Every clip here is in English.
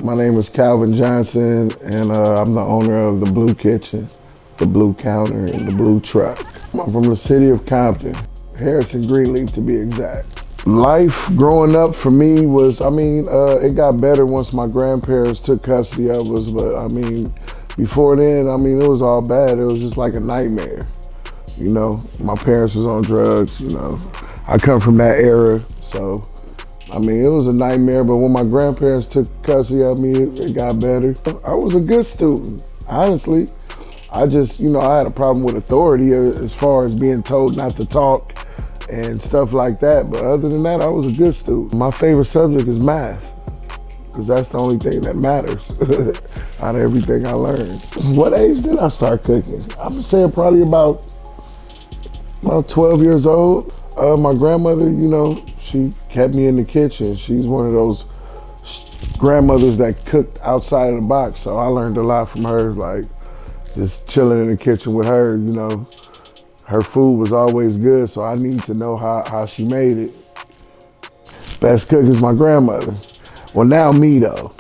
My name is Calvin Johnson, and I'm the owner of the Bleu Kitchen, the Bleu Counter, and the Bleu Truck. I'm from the city of Compton, Harrison Greenleaf to be exact. Life growing up for me was, it got better once my grandparents took custody of us, but before then, it was all bad. It was just like a nightmare. You know, my parents was on drugs, I come from that era, so it was a nightmare, but when my grandparents took custody of me, it got better. I was a good student, honestly. I just, I had a problem with authority as far as being told not to talk and stuff like that. But other than that, I was a good student. My favorite subject is math, because that's the only thing that matters out of everything I learned. What age did I start cooking? I'm saying probably about 12 years old. My grandmother, she kept me in the kitchen. She's one of those grandmothers that cooked outside of the box. So I learned a lot from her, like just chilling in the kitchen with her, Her food was always good, so I need to know how she made it. Best cook is my grandmother. Well, now me though.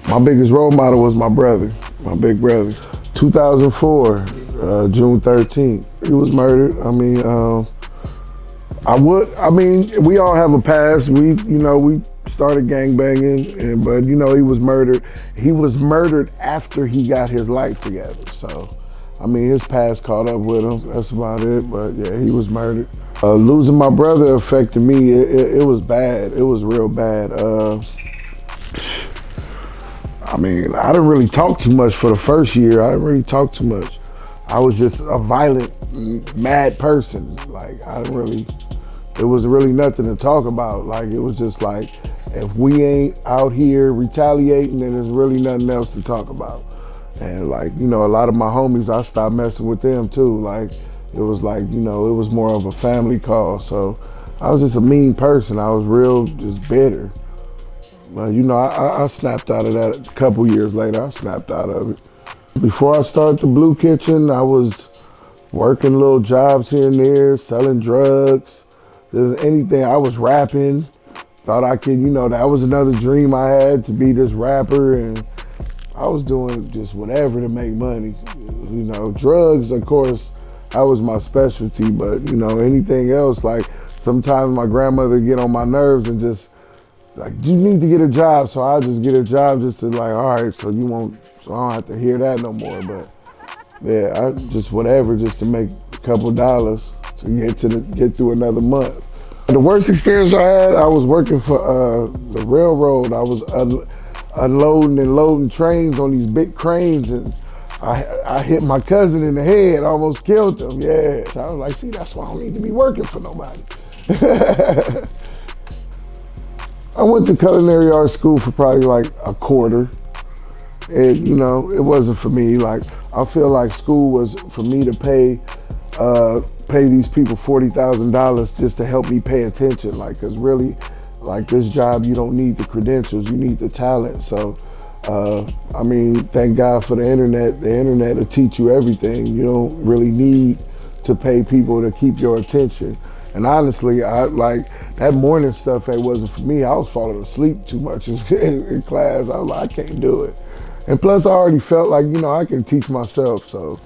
My biggest role model was my brother, my big brother. 2004, June 13th, he was murdered. We all have a past. We started gangbanging, but he was murdered. He was murdered after he got his life together. So, his past caught up with him. That's about it. But yeah, he was murdered. Losing my brother affected me. It was bad. It was real bad. I didn't really talk too much for the first year. I didn't really talk too much. I was just a violent, mad person. It was really nothing to talk about. It was just like, if we ain't out here retaliating, then there's really nothing else to talk about. And a lot of my homies, I stopped messing with them too. It was it was more of a family call. So I was just a mean person. I was real just bitter. But I snapped out of that a couple years later. I snapped out of it. Before I started the Bleu Kitchen, I was working little jobs here and there, selling drugs. There's anything. I was rapping. Thought I could, that was another dream I had, to be this rapper, and I was doing just whatever to make money. Drugs, of course, that was my specialty, but anything else, sometimes my grandmother would get on my nerves and just you need to get a job, so I just get a job just to all right, so I don't have to hear that no more. But yeah, I just whatever, just to make a couple dollars to get through another month. The worst experience I had, I was working for the railroad. I was unloading and loading trains on these big cranes, and I hit my cousin in the head, almost killed him. Yeah, so I was like, see, that's why I don't need to be working for nobody. I went to culinary art school for probably a quarter. It wasn't for me. I feel like school was for me to pay these people $40,000 just to help me pay attention. Cause really, this job, you don't need the credentials, you need the talent. So, thank God for the internet. The internet will teach you everything. You don't really need to pay people to keep your attention. And honestly, that morning stuff, it wasn't for me. I was falling asleep too much in class. I was like, I can't do it. And plus I already felt like, I can teach myself. So,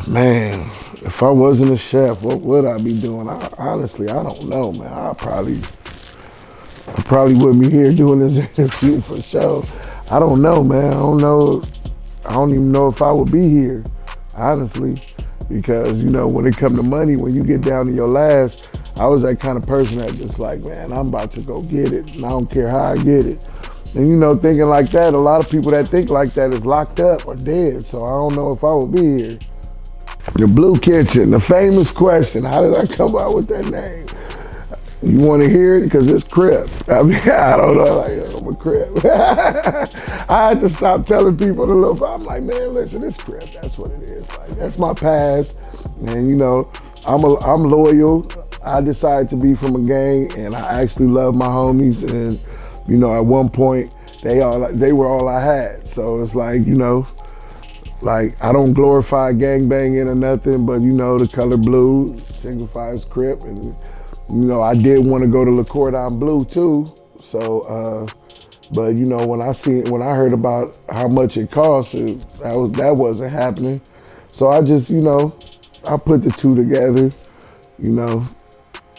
man, if I wasn't a chef, what would I be doing? Honestly, I don't know, man. I probably wouldn't be here doing this interview for sure. I don't know, man. I don't know. I don't even know if I would be here, honestly. Because, when it comes to money, when you get down to your last, I was that kind of person that just man, I'm about to go get it, and I don't care how I get it. And, thinking like that, a lot of people that think like that is locked up or dead, so I don't know if I would be here. The Bleu Kitchen, the famous question, how did I come out with that name? You want to hear it? Because it's Crip. I don't know, I'm a Crip. I had to stop telling people the little, I'm like, man, listen, it's Crip, that's what it is. That's my past, and I'm loyal. I decided to be from a gang, and I actually love my homies, and at one point, they were all I had. So it's I don't glorify gangbanging or nothing, but the color blue signifies Crip, and You know, I did want to go to Le Cordon Bleu too. So, but you know, when I heard about how much it cost, that wasn't happening. So I just, you know, I put the two together. You know,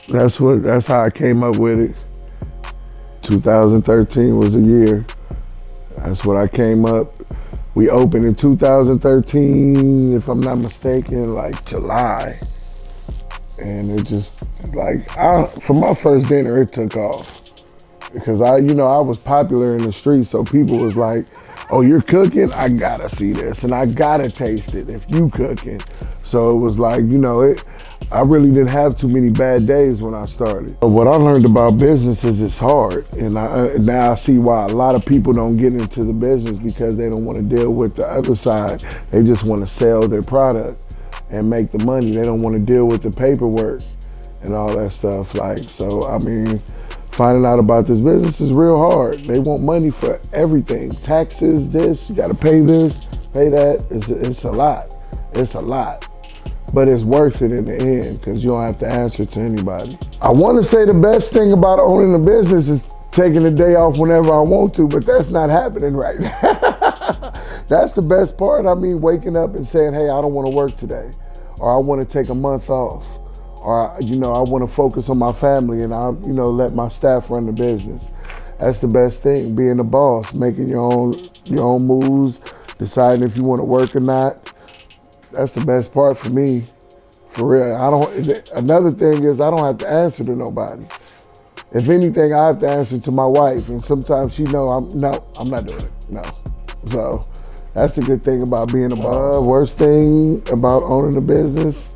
that's how I came up with it. 2013 was the year. That's what I came up. We opened in 2013, if I'm not mistaken, like July. And it just, like, for my first dinner, it took off. Because you know, I was popular in the street, so people was like, oh, you're cooking? I gotta see this, and I gotta taste it if you cooking. So it was like, you know, I really didn't have too many bad days when I started. But what I learned about business is it's hard, and now I see why a lot of people don't get into the business, because they don't want to deal with the other side. They just want to sell their product and make the money. They don't want to deal with the paperwork and all that stuff. Like, so I mean, finding out about this business is real hard. They want money for everything. Taxes, this, you gotta pay this, pay that. It's a lot. It's a lot. But it's worth it in the end, because you don't have to answer to anybody. I wanna say the best thing about owning a business is taking a day off whenever I want to, but that's not happening right now. That's the best part. I mean, waking up and saying, hey, I don't wanna work today, or I wanna take a month off, or you know, I want to focus on my family, and I, you know, let my staff run the business. That's the best thing, being a boss, making your own moves, deciding if you want to work or not. That's the best part for me, for real. Another thing is I don't have to answer to nobody. If anything, I have to answer to my wife, and sometimes she know I'm not doing it. No. So that's the good thing about being a boss. Worst thing about owning a business,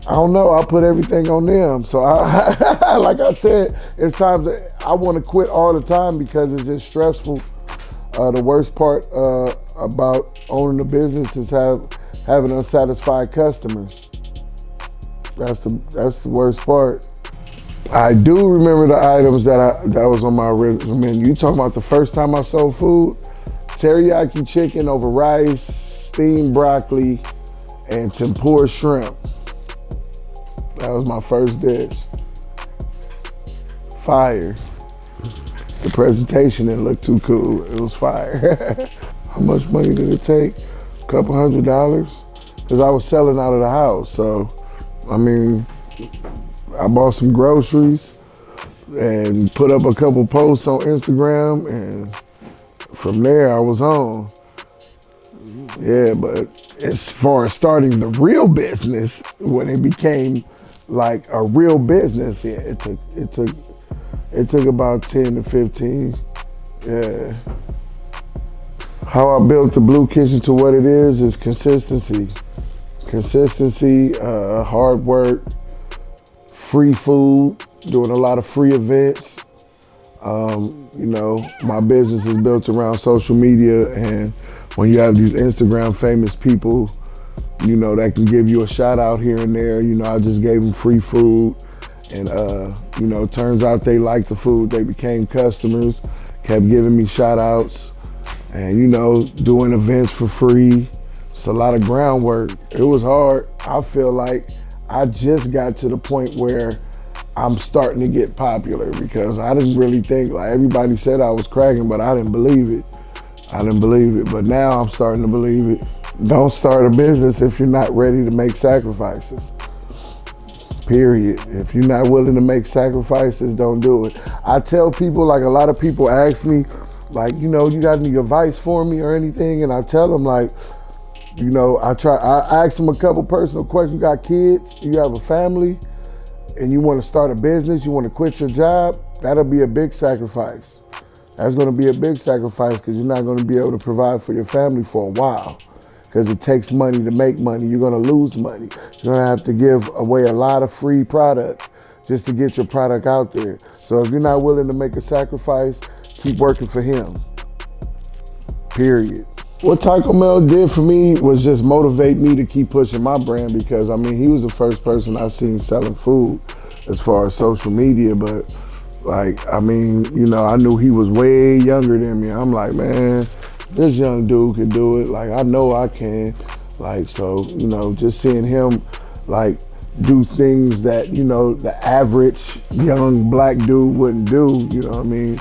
I don't know, I put everything on them. So I like I said, it's times that I want to quit all the time because it's just stressful. The worst part about owning a business is having unsatisfied customers. That's the worst part. I do remember the items that was on my menu. You talking about the first time I sold food? Teriyaki chicken over rice, steamed broccoli, and tempura shrimp. That was my first dish. Fire. The presentation didn't look too cool. It was fire. How much money did it take? A couple $100? Because I was selling out of the house. So, I mean, I bought some groceries and put up a couple posts on Instagram, and from there I was on. Yeah, but as far as starting the real business, when it became like a real business, yeah, it took about 10 to 15. Yeah. How I built the Bleu Kitchen to what it is consistency. Consistency, hard work, free food, doing a lot of free events. You know, my business is built around social media, and when you have these Instagram famous people, you know, that can give you a shout out here and there. You know, I just gave them free food, and you know, turns out they liked the food. They became customers, kept giving me shout outs, and you know, doing events for free. It's a lot of groundwork. It was hard. I feel like I just got to the point where I'm starting to get popular, because I didn't really think, like, everybody said I was cracking, but I didn't believe it. But now I'm starting to believe it. Don't start a business if you're not ready to make sacrifices. Period. If you're not willing to make sacrifices, don't do it. I tell people, like, a lot of people ask me, like, you know, you got any advice for me or anything? And I tell them, like, you know, I ask them a couple personal questions. You got kids, you have a family, and you want to start a business, you want to quit your job, that'll be a big sacrifice. That's going to be a big sacrifice, because you're not going to be able to provide for your family for a while, because it takes money to make money. You're going to lose money. You're going to have to give away a lot of free product just to get your product out there. So if you're not willing to make a sacrifice, keep working for him. Period. What Taco Mel did for me was just motivate me to keep pushing my brand, because I mean, he was the first person I seen selling food as far as social media. But like, I mean, you know, I knew he was way younger than me. I'm like, man, this young dude can do it. Like, I know I can. Like, so, you know, just seeing him like do things that, you know, the average young black dude wouldn't do, you know what I mean?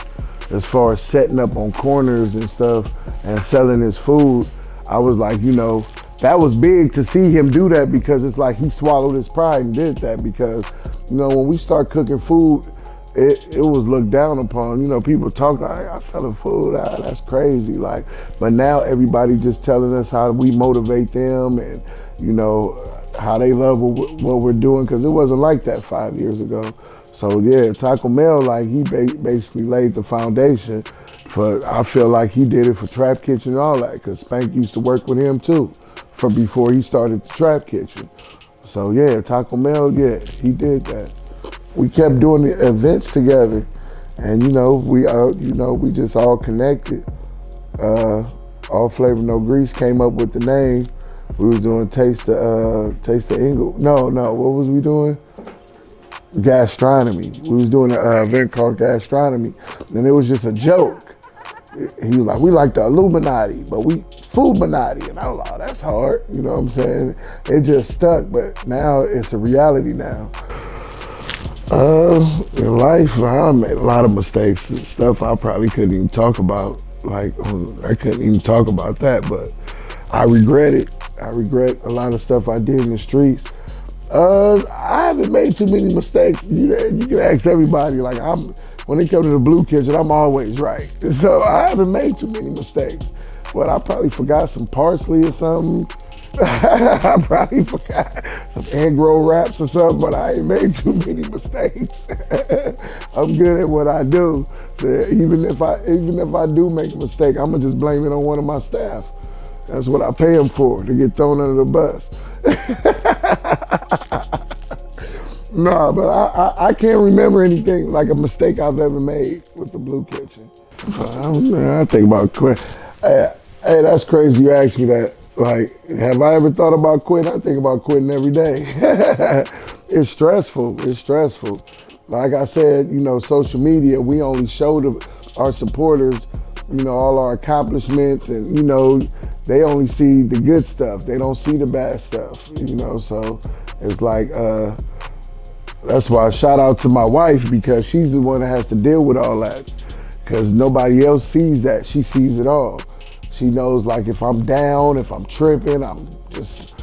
As far as setting up on corners and stuff and selling his food, I was like, you know, that was big to see him do that, because it's like he swallowed his pride and did that, because, you know, when we start cooking food, it was looked down upon. You know, people talk like, I selling food, that's crazy. Like, but now everybody just telling us how we motivate them, and, you know, how they love what we're doing, because it wasn't like that 5 years ago. So yeah, Taco Mel, like, he basically laid the foundation for, I feel like he did it for Trap Kitchen and all that, because Spank used to work with him too, from before he started the Trap Kitchen. So yeah, Taco Mel, yeah, he did that. We kept doing the events together, and, you know, we just all connected. All Flavor No Grease came up with the name. We was doing Taste of Ingle. No, what was we doing? Gastronomy. We was doing an event called Gastronomy, and it was just a joke. He was like, we like the Illuminati, but we Foodminati. And I was like, oh, that's hard. You know what I'm saying? It just stuck, but now it's a reality now. In life, I made a lot of mistakes and stuff I probably couldn't even talk about. Like, I couldn't even talk about that, but I regret it. I regret a lot of stuff I did in the streets. I haven't made too many mistakes. You can ask everybody. Like, when it comes to the Bleu Kitchen, I'm always right. So I haven't made too many mistakes. But I probably forgot some parsley or something. I probably forgot some egg roll wraps or something, but I ain't made too many mistakes. I'm good at what I do. So even if I do make a mistake, I'm gonna just blame it on one of my staff. That's what I pay them for, to get thrown under the bus. No, but I can't remember anything like a mistake I've ever made with the Bleu Kitchen. I think about quit. Hey, that's crazy you asked me that. Like, have I ever thought about quitting? I think about quitting every day. It's stressful. It's stressful. Like I said, you know, social media, we only show our supporters, you know, all our accomplishments, and, you know, they only see the good stuff. They don't see the bad stuff, you know, so it's like, that's why I shout out to my wife, because she's the one that has to deal with all that, because nobody else sees that. She sees it all. She knows, like, if I'm down, if I'm tripping, I'm just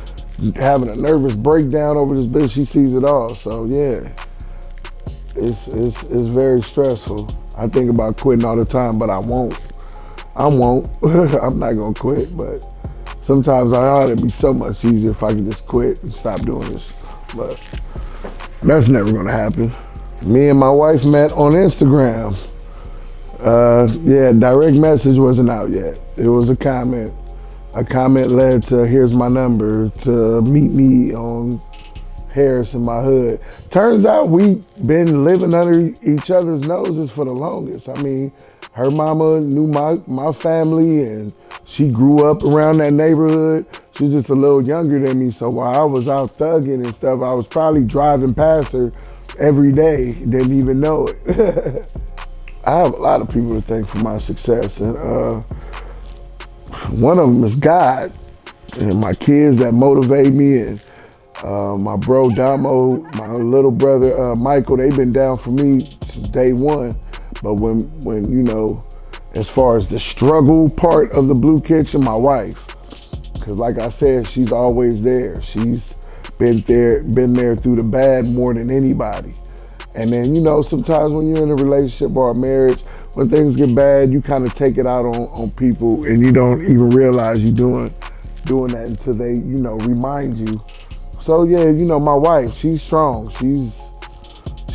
having a nervous breakdown over this bitch, she sees it all. So yeah, it's very stressful. I think about quitting all the time, but I won't. I'm not gonna quit, but sometimes I ought to be so much easier if I could just quit and stop doing this. But that's never gonna happen. Me and my wife met on Instagram. Yeah, direct message wasn't out yet. It was a comment. A comment led to, here's my number, to meet me on Harris in my hood. Turns out we been living under each other's noses for the longest. I mean, her mama knew my family, and she grew up around that neighborhood. She's just a little younger than me, so while I was out thugging and stuff, I was probably driving past her every day, didn't even know it. I have a lot of people to thank for my success, and one of them is God, and my kids that motivate me, and my bro Damo, my little brother Michael. They've been down for me since day one. But when you know, as far as the struggle part of the Bleu Kitchen, my wife, because like I said, she's always there. She's been there through the bad more than anybody. And then, you know, sometimes when you're in a relationship or a marriage, when things get bad, you kind of take it out on people, and you don't even realize you're doing that until they, you know, remind you. So yeah, you know, my wife, she's strong.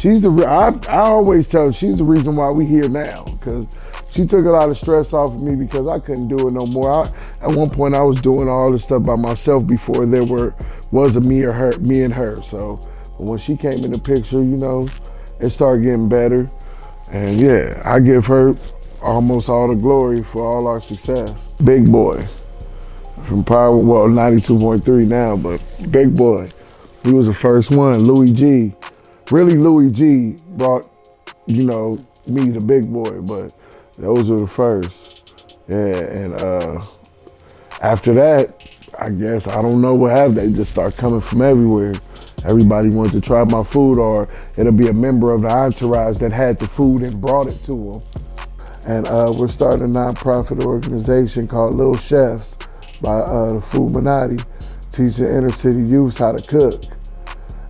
I always tell her she's the reason why we here now, because she took a lot of stress off of me, because I couldn't do it no more. At one point I was doing all this stuff by myself before there was a me and her. So when she came in the picture, you know, it started getting better. And yeah, I give her almost all the glory for all our success. Big Boy from Power, well, 92.3 now, but Big Boy, he was the first one. Louis G. Really, Louis G brought, you know, me the Big Boy, but those were the first. Yeah, and after that, I guess, I don't know what happened. They just start coming from everywhere. Everybody wanted to try my food, or it'll be a member of the entourage that had the food and brought it to them. And we're starting a nonprofit organization called Little Chefs by the Food Minati, teaching inner city youths how to cook.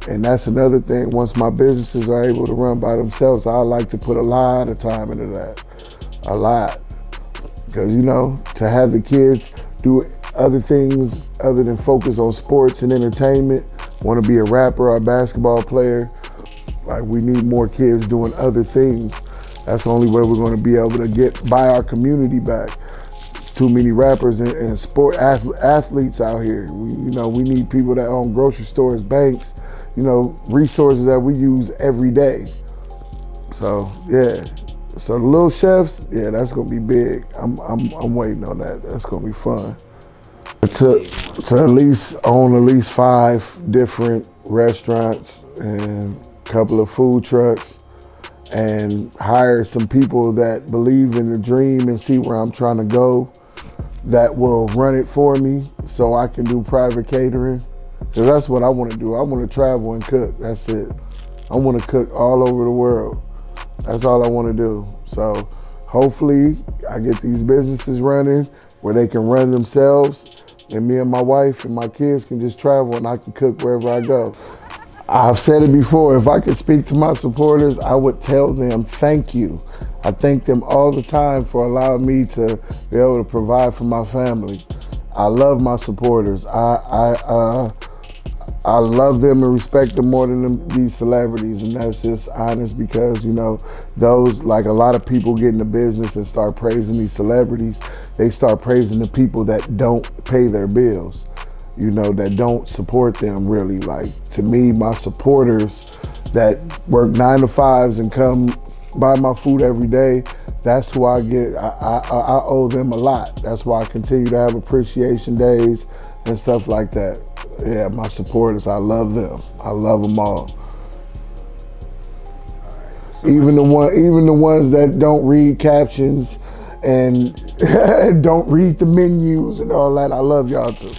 And that's another thing. Once my businesses are able to run by themselves, I like to put a lot of time into that, a lot. Because, you know, to have the kids do other things other than focus on sports and entertainment, want to be a rapper or a basketball player, like we need more kids doing other things. That's the only way we're going to be able to buy our community back. There's too many rappers and sport athletes out here. We need people that own grocery stores, banks, resources that we use every day. So yeah, so the Little Chefs, yeah, that's gonna be big. I'm waiting on that. That's gonna be fun. To at least own at least 5 different restaurants and a couple of food trucks, and hire some people that believe in the dream and see where I'm trying to go, that will run it for me so I can do private catering. Because that's what I want to do. I want to travel and cook. That's it. I want to cook all over the world. That's all I want to do. So hopefully I get these businesses running where they can run themselves, and me and my wife and my kids can just travel and I can cook wherever I go. I've said it before, if I could speak to my supporters, I would tell them thank you. I thank them all the time for allowing me to be able to provide for my family. I love my supporters. I love them and respect them more than these celebrities, and that's just honest, because those, like, a lot of people get into business and start praising these celebrities. They start praising the people that don't pay their bills, that don't support them really. Like, to me, my supporters that work 9 to 5s and come buy my food every day, that's who I get. I owe them a lot. That's why I continue to have appreciation days and stuff like that. Yeah, my supporters, I love them. I love them all. Even the ones that don't read captions and don't read the menus and all that, I love y'all too.